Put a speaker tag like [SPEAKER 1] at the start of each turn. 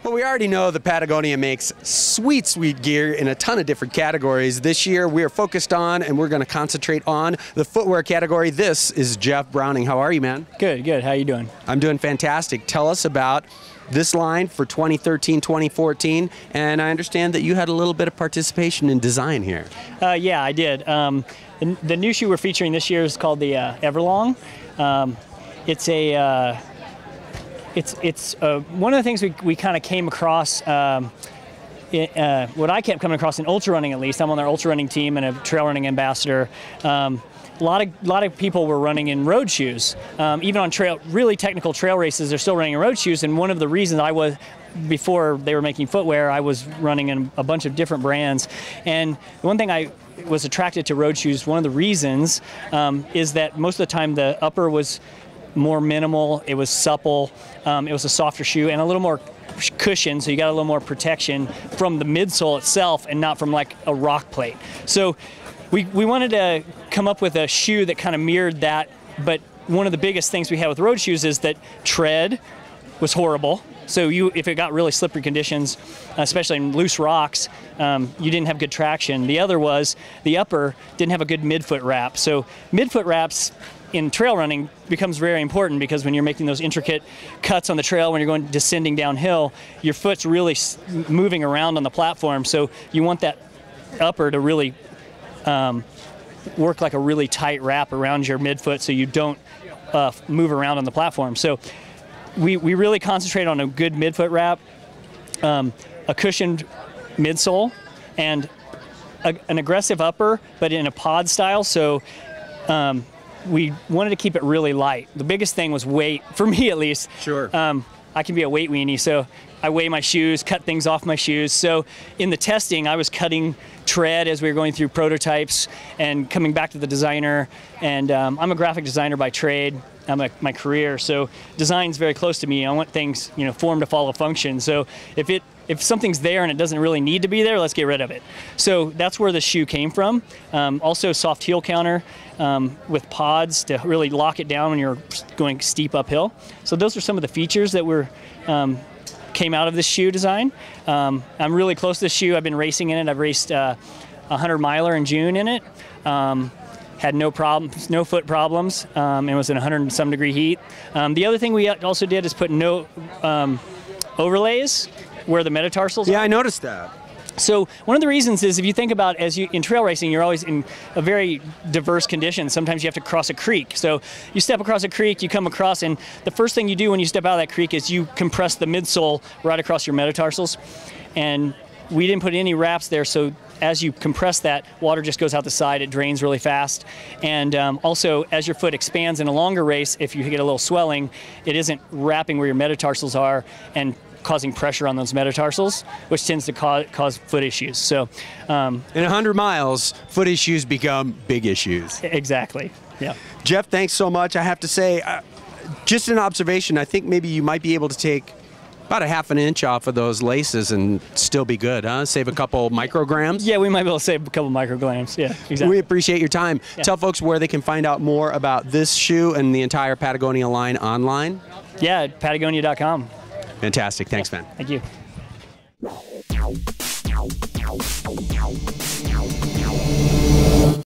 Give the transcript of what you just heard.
[SPEAKER 1] Well, we already know that Patagonia makes sweet, sweet gear in a ton of different categories. This year, we are focused on, and we're going to concentrate on, the footwear category. This is Jeff Browning. How are you, man?
[SPEAKER 2] Good, good. How you doing?
[SPEAKER 1] I'm doing fantastic. Tell us about this line for 2013, 2014, and I understand that you had a little bit of participation in design here.
[SPEAKER 2] Yeah, I did. The new shoe we're featuring this year is called the Everlong. It's one of the things we kind of came across. What I kept coming across in ultra running, at least. I'm on their ultra running team and a trail running ambassador. A lot of people were running in road shoes. Even on really technical trail races, they're still running in road shoes. And one of the reasons before they were making footwear, I was running in a bunch of different brands. And the one thing I was attracted to road shoes, one of the reasons is that most of the time the upper was more minimal, it was supple, it was a softer shoe and a little more cushion, so you got a little more protection from the midsole itself and not from like a rock plate. So we wanted to come up with a shoe that kind of mirrored that, but one of the biggest things we had with road shoes is that tread was horrible. So if it got really slippery conditions, especially in loose rocks, you didn't have good traction. The other was the upper didn't have a good midfoot wrap. So midfoot wraps in trail running becomes very important because when you're making those intricate cuts on the trail, when you're going descending downhill, your foot's really moving around on the platform. So you want that upper to really work like a really tight wrap around your midfoot so you don't move around on the platform. So we really concentrate on a good midfoot wrap, a cushioned midsole, and an aggressive upper, but in a pod style. So we wanted to keep it really light. The biggest thing was weight, for me at least.
[SPEAKER 1] Sure.
[SPEAKER 2] I can be a weight weenie, so I weigh my shoes, cut things off my shoes. So in the testing, I was cutting tread as we were going through prototypes and coming back to the designer. And I'm a graphic designer by trade. My career, so design's very close to me. I want things, form to follow function. So if something's there and it doesn't really need to be there, let's get rid of it. So that's where the shoe came from. Also soft heel counter with pods to really lock it down when you're going steep uphill. So those are some of the features that came out of this shoe design. I'm really close to this shoe. I've been racing in it. I've raced a 100-miler in June in it. Had no problems, no foot problems. It was in 100 and some degree heat. The other thing we also did is put no overlays where the metatarsals are.
[SPEAKER 1] Yeah, I noticed that.
[SPEAKER 2] So one of the reasons is if you think about in trail racing, you're always in a very diverse condition. Sometimes you have to cross a creek. So you step across a creek, you come across, and the first thing you do when you step out of that creek is you compress the midsole right across your metatarsals. And we didn't put any wraps there, so as you compress that, water just goes out the side, it drains really fast. And also, as your foot expands in a longer race, if you get a little swelling, it isn't wrapping where your metatarsals are and causing pressure on those metatarsals, which tends to cause foot issues. So,
[SPEAKER 1] in 100 miles, foot issues become big issues.
[SPEAKER 2] Exactly, yeah.
[SPEAKER 1] Jeff, thanks so much. I have to say, just an observation, I think maybe you might be able to take about a ½ inch off of those laces and still be good, huh? Save a couple micrograms?
[SPEAKER 2] Yeah, we might be able to save a couple micrograms. Yeah, exactly.
[SPEAKER 1] We appreciate your time.
[SPEAKER 2] Yeah.
[SPEAKER 1] Tell folks where they can find out more about this shoe and the entire Patagonia line online.
[SPEAKER 2] Yeah, at Patagonia.com.
[SPEAKER 1] Fantastic. Thanks, man.
[SPEAKER 2] Thank you.